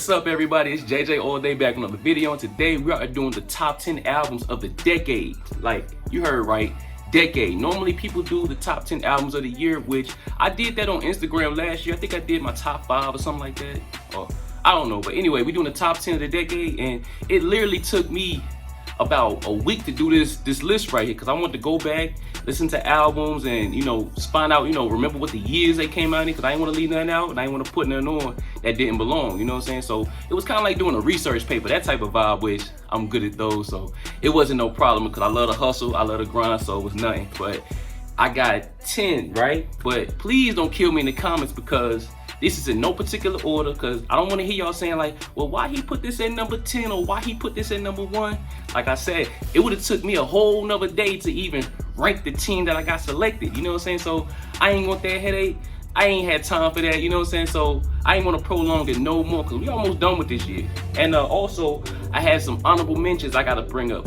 What's up, everybody? It's JJ all day back on another video, and today we are doing the top 10 albums of the decade. Like you heard right, decade. Normally people do the top 10 albums of the year, which I did that on Instagram last year. I think I did my top 5 or something like that. Or I don't know, but anyway, we're doing the top 10 of the decade, and it literally took me about a week to do this list right here, because I wanted to go back, listen to albums, and find out, remember what the years they came out in, because I didn't want to leave nothing out and I didn't want to put nothing on that didn't belong, you know what I'm saying? So it was kind of like doing a research paper, that type of vibe, which I'm good at those, so it wasn't no problem, because I love the hustle, I love the grind, so it was nothing. But I got 10, right? But please don't kill me in the comments, because this is in no particular order, because I don't want to hear y'all saying like, well, why he put this at number 10 or why he put this at number 1. Like I said, it would have took me a whole nother day to even rank the team that I got selected, you know what I'm saying? So I ain't want that headache. I ain't had time for that, you know what I'm saying? So I ain't want to prolong it no more, because we almost done with this year. And also, I had some honorable mentions I got to bring up.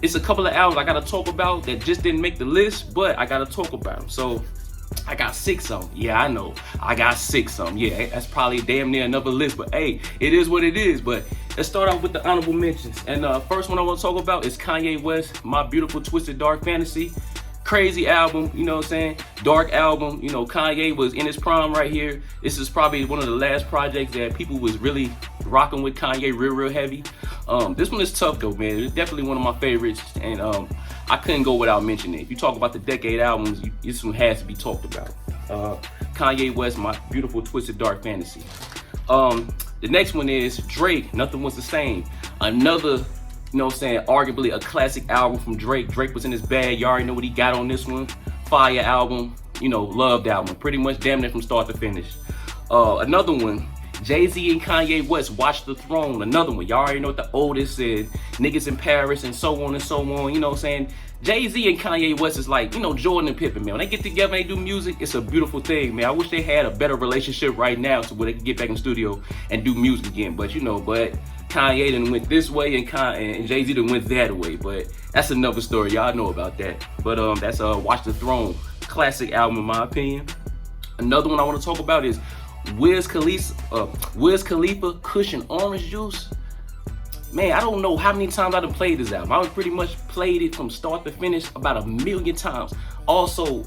It's a couple of albums I got to talk about that just didn't make the list, but I got to talk about them. So I got 6 of them. Yeah, I know. I got 6 of them. Yeah, that's probably damn near another list, but hey, it is what it is. But let's start off with the honorable mentions. And first one I want to talk about is Kanye West, My Beautiful Twisted Dark Fantasy. Crazy album, you know what I'm saying? Dark album. You know, Kanye was in his prime right here. This is probably one of the last projects that people was really rocking with Kanye real heavy. This one is tough though, man. It's definitely one of my favorites, and I couldn't go without mentioning it. If you talk about the decade albums, this one has to be talked about. Kanye West, My Beautiful Twisted Dark Fantasy. The next one is Drake, Nothing Was the Same. Another, you know what I'm saying, arguably a classic album from Drake. Drake was in his bag. You already know what he got on this one. Fire album, loved album. Pretty much damn near from start to finish. Another one, Jay-Z and Kanye West, Watch the Throne. Another one, y'all already know what the oldest said. Niggas in Paris and so on and so on, you know what I'm saying? Jay-Z and Kanye West is like, Jordan and Pippen, man. When they get together and they do music, it's a beautiful thing, man. I wish they had a better relationship right now so where they could get back in the studio and do music again. But, but Kanye done went this way and Jay-Z done went that way. But that's another story. Y'all know about that. But that's Watch the Throne. Classic album in my opinion. Another one I want to talk about is Wiz Khalifa, Cushion Orange Juice. Man, I don't know how many times I done played this album. I pretty much played it from start to finish about 1,000,000 times. Also,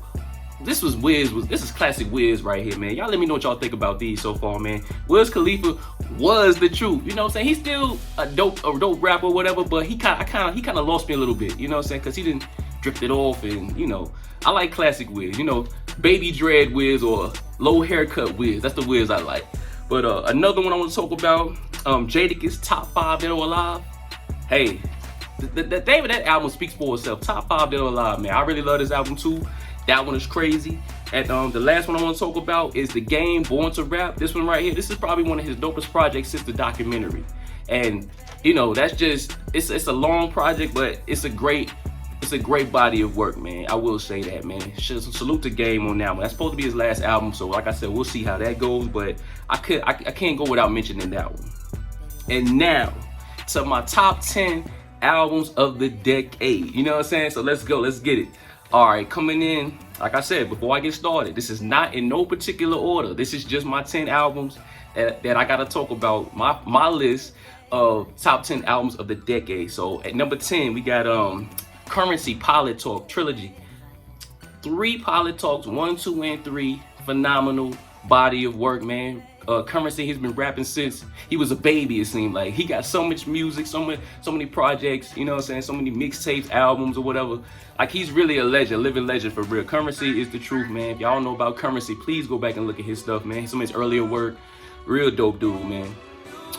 this is classic Wiz right here, man. Y'all let me know what y'all think about these so far, man. Wiz Khalifa was the truth, you know what I'm saying? He's still a dope rapper or whatever, but he kind of lost me a little bit, you know what I'm saying? Because he didn't drifted off, and I like classic Wiz, baby dread Wiz or low haircut Wiz. That's the Wiz I like. But another one I want to talk about, Jadakiss Top 5 Dead or Alive. Hey, the name of that album speaks for itself. Top 5 Dead or Alive, man. I really love this album too. That one is crazy. And the last one I want to talk about is The Game, Born to Rap. This one right here, this is probably one of his dopest projects since the documentary. And that's just, it's a long project, but it's a great body of work, man. I will say that, man. Salute to Game on that one. That's supposed to be his last album, so like I said, we'll see how that goes, but I can't go without mentioning that one. And now to my top 10 albums of the decade. You know what I'm saying? So let's go, let's get it. All right, coming in, like I said, before I get started, this is not in no particular order. This is just my 10 albums that I gotta talk about, my list of top 10 albums of the decade. So at number 10, we got Currency, Pilot Talk Trilogy. 3 Pilot Talks, 1, 2, and 3. Phenomenal body of work, man. Currency, he's been rapping since he was a baby, it seemed like. He got so much music, so many projects, you know what I'm saying? So many mixtapes, albums, or whatever. Like, he's really a legend, living legend for real. Currency is the truth, man. If y'all know about Currency, please go back and look at his stuff, man. Some of his earlier work. Real dope dude, man.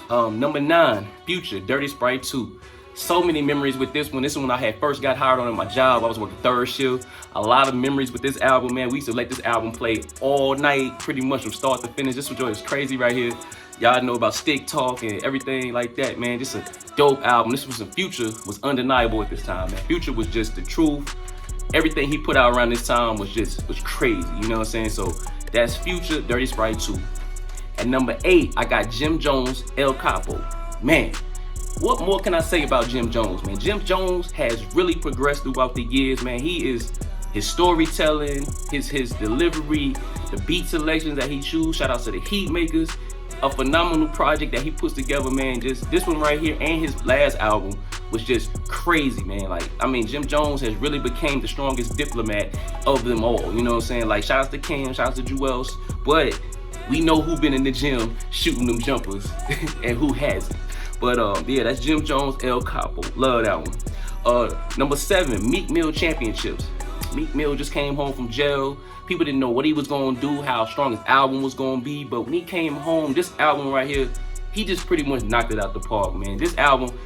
Number 9, Future, Dirty Sprite 2. So many memories with this one. This is when I had first got hired on at my job. I was working third shift. A lot of memories with this album, man. We used to let this album play all night, pretty much from start to finish. This one is crazy right here. Y'all know about Stick Talk and everything like that, man. Just a dope album. This was some Future was undeniable at this time, man. Future was just the truth. Everything he put out around this time was crazy, you know what I'm saying? So that's Future, Dirty Sprite 2. At number 8, I got Jim Jones, El Capo. Man, what more can I say about Jim Jones, man? Jim Jones has really progressed throughout the years, man. His storytelling, his delivery, the beat selections that he chooses. Shout out to the Heat Makers. a phenomenal project that he puts together, man. Just this one right here and his last album was just crazy, man. Like, I mean, Jim Jones has really became the strongest diplomat of them all. You know what I'm saying? Like, shout out to Cam, shout out to Jewels, but we know who been in the gym shooting them jumpers and who hasn't. But yeah, that's Jim Jones, El Capo. Love that one. Number 7, Meek Mill Championships. Meek Mill just came home from jail. People didn't know what he was gonna do, how strong his album was gonna be, but when he came home, this album right here, he just pretty much knocked it out the park, man. This album,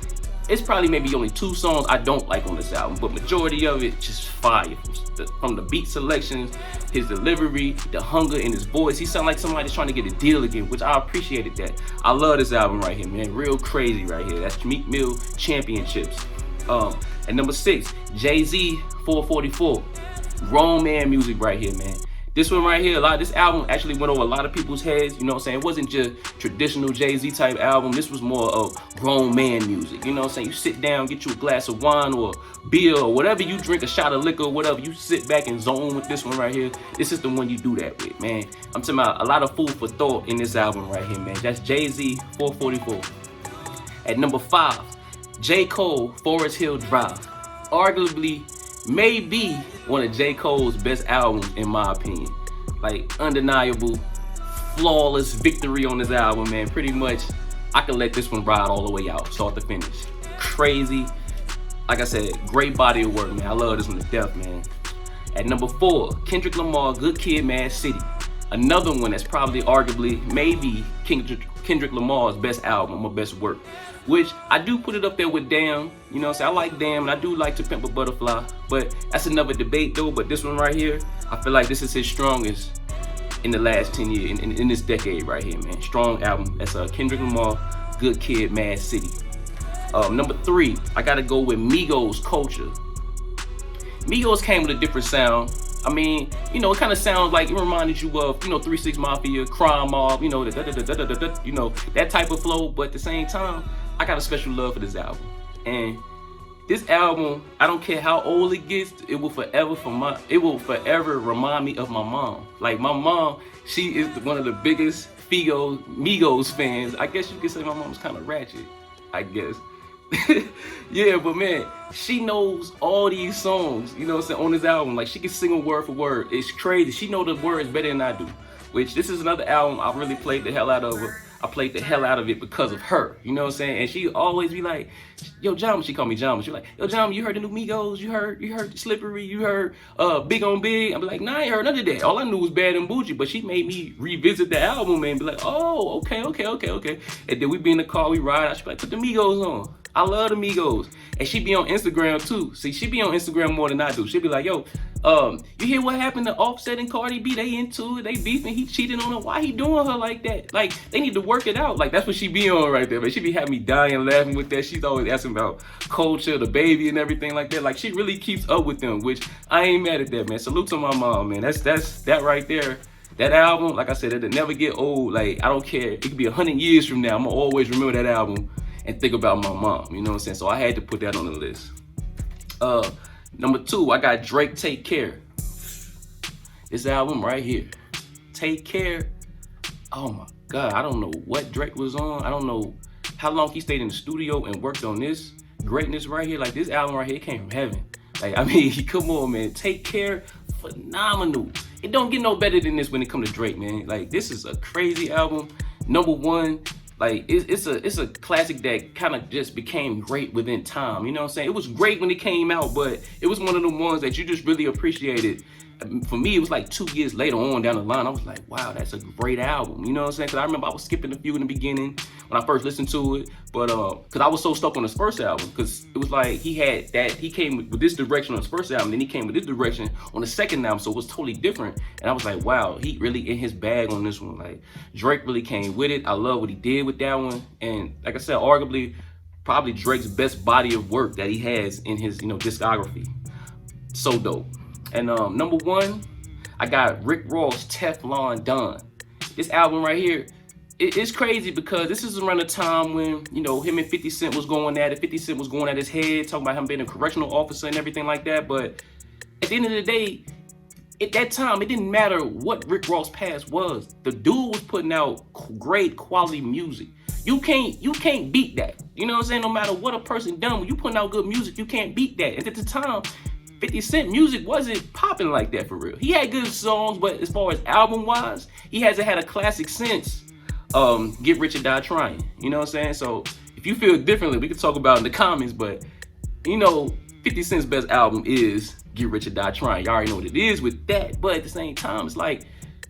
it's probably maybe only 2 songs I don't like on this album, but majority of it just fire. From the beat selections, his delivery, the hunger in his voice. He sound like somebody's trying to get a deal again, which I appreciated that. I love this album right here, man. Real crazy right here. That's Meek Mill Championships. At number 6, Jay-Z 444. Grown man music right here, man. This one right here, this album actually went over a lot of people's heads, you know what I'm saying? It wasn't just traditional Jay-Z type album. This was more of grown man music, you know what I'm saying? You sit down, get you a glass of wine or beer or whatever you drink, a shot of liquor or whatever, you sit back and zone with this one right here. This is the one you do that with, man. I'm talking about a lot of food for thought in this album right here, man. That's Jay-Z 444. At number 5, J. Cole, Forest Hill Drive. Arguably, maybe one of J. Cole's best albums in my opinion. Like, undeniable, flawless victory on this album, man. Pretty much, I could let this one ride all the way out, start to finish. Crazy. Like I said, great body of work, man. I love this one to death, man. At number 4, Kendrick Lamar, Good Kid, Mad City. Another one that's probably, arguably, maybe Kendrick Lamar's best album or best work. Which I do put it up there with Damn. You know what I'm saying? I like Damn and I do like To Pimp a Butterfly. But that's another debate though. But this one right here, I feel like this is his strongest in the last 10 years, in this decade right here, man. Strong album. That's Kendrick Lamar, Good Kid, Mad City. Number 3, I gotta go with Migos, Culture. Migos came with a different sound. I mean, you know, it kind of sounds like it reminded you of, you know, 3 6 Mafia, Crime Mob, you know, you know, that type of flow. But at the same time, I got a special love for this album. And this album, I don't care how old it gets, it will forever remind me of my mom. Like, my mom, she is one of the biggest Migos fans. I guess you could say my mom's kind of ratchet, I guess. Yeah, but man, she knows all these songs, you know what I'm saying, on this album. Like, she can sing them word for word. It's crazy. She know the words better than I do. Which, this is another album I really played the hell out of. I played the hell out of it because of her, you know what I'm saying? And she always be like, yo, Jama, she called me Jama. She like, yo, Jama, you heard the new Migos? You heard Slippery? You heard Big on Big? I'm like, nah, I ain't heard none of that. All I knew was Bad and Bougie, but she made me revisit the album and be like, oh, okay. And then we be in the car, we ride, I should be like, put the Migos on. I love the Migos. And she be on Instagram too. See, she be on Instagram more than I do. She be like, yo, you hear what happened to Offset and Cardi B? They into it, they beefing, he cheating on her. Why he doing her like that? Like, they need to work it out. Like, that's what she be on right there, man. She be having me dying laughing with that. She's always asking about Culture, the baby and everything like that. Like, she really keeps up with them, which I ain't mad at that, man. Salute to my mom, man. That's that right there. That album, like I said, it'll never get old. Like, I don't care. It could be 100 years from now. I'm gonna always remember that album and think about my mom, you know what I'm saying? So I had to put that on the list. Number 2, I got Drake, Take Care. This album right here, Take Care. Oh my God, I don't know what Drake was on. I don't know how long he stayed in the studio and worked on this greatness right here. Like, this album right here came from heaven. Like, I mean, come on, man. Take Care, phenomenal. It don't get no better than this when it comes to Drake, man. Like, this is a crazy album. Number 1. Like, it's a classic that kind of just became great within time. You know what I'm saying? It was great when it came out, but it was one of the ones that you just really appreciated. For me, it was like 2 years later on down the line, I was like, wow, that's a great album. You know what I'm saying? Because I remember I was skipping a few in the beginning when I first listened to it. But because I was so stuck on his first album, because it was like he came with this direction on his first album, then he came with this direction on the second album, so it was totally different. And I was like, wow, he really in his bag on this one. Like, Drake really came with it. I love what he did with that one. And like I said, arguably, probably Drake's best body of work that he has in his, you know, discography. So dope. And number 1, I got Rick Ross, Teflon Don. This album right here, it's crazy because this is around the time when, you know, him and 50 Cent was going at it. 50 Cent was going at his head, talking about him being a correctional officer and everything like that. But at the end of the day, at that time, it didn't matter what Rick Ross past was. The dude was putting out great quality music. You can't beat that. You know what I'm saying? No matter what a person done, when you putting out good music, you can't beat that. And at the time, 50 Cent music wasn't popping like that for real. He had good songs, but as far as album wise, he hasn't had a classic since Get Rich or Die Trying. You know what I'm saying? So if you feel differently, we can talk about it in the comments, but you know, 50 Cent's best album is Get Rich or Die Trying. Y'all already know what it is with that, but at the same time, it's like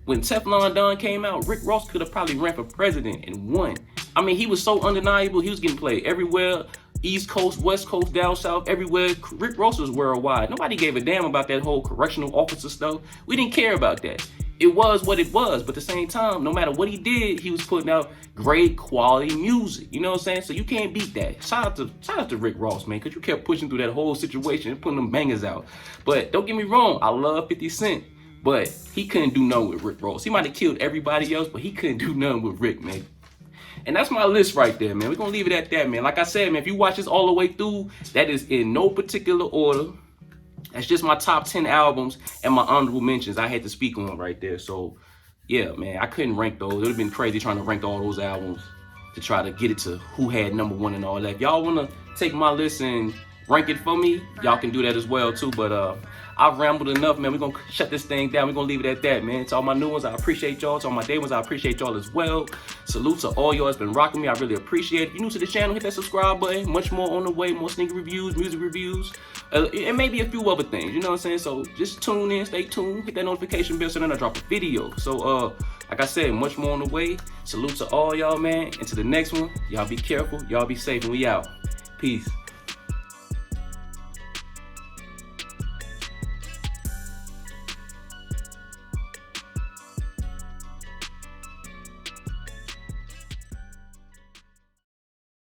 when Teflon Don came out, Rick Ross could have probably ran for president and won. I mean, he was so undeniable. He was getting played everywhere. East Coast, West Coast, down south, everywhere. Rick Ross was worldwide. Nobody gave a damn about that whole correctional officer stuff. We didn't care about that. It was what it was, but at the same time, no matter what he did, he was putting out great quality music. You know what I'm saying? So you can't beat that. Shout out to Rick Ross, man, because you kept pushing through that whole situation and putting them bangers out. But don't get me wrong, I love 50 Cent, but he couldn't do nothing with Rick Ross. He might have killed everybody else, but he couldn't do nothing with Rick, man. And that's my list right there, man. We're going to leave it at that, man. Like I said, man, if you watch this all the way through, that is in no particular order. That's just my top 10 albums and my honorable mentions I had to speak on right there. So, yeah, man, I couldn't rank those. It would have been crazy trying to rank all those albums to try to get it to who had #1 and all that. If y'all want to take my list and rank it for me, y'all can do that as well, too. But I've rambled enough, man. We're going to shut this thing down. We're going to leave it at that, man. To all my new ones, I appreciate y'all. To all my day ones, I appreciate y'all as well. Salute to all y'all that's been rocking me. I really appreciate it. If you're new to the channel, hit that subscribe button. Much more on the way. More sneaker reviews, music reviews, and maybe a few other things. You know what I'm saying? So just tune in, stay tuned, hit that notification bell so then I drop a video. So, like I said, much more on the way. Salute to all y'all, man. And to the next one, y'all be careful. Y'all be safe, and we out. Peace.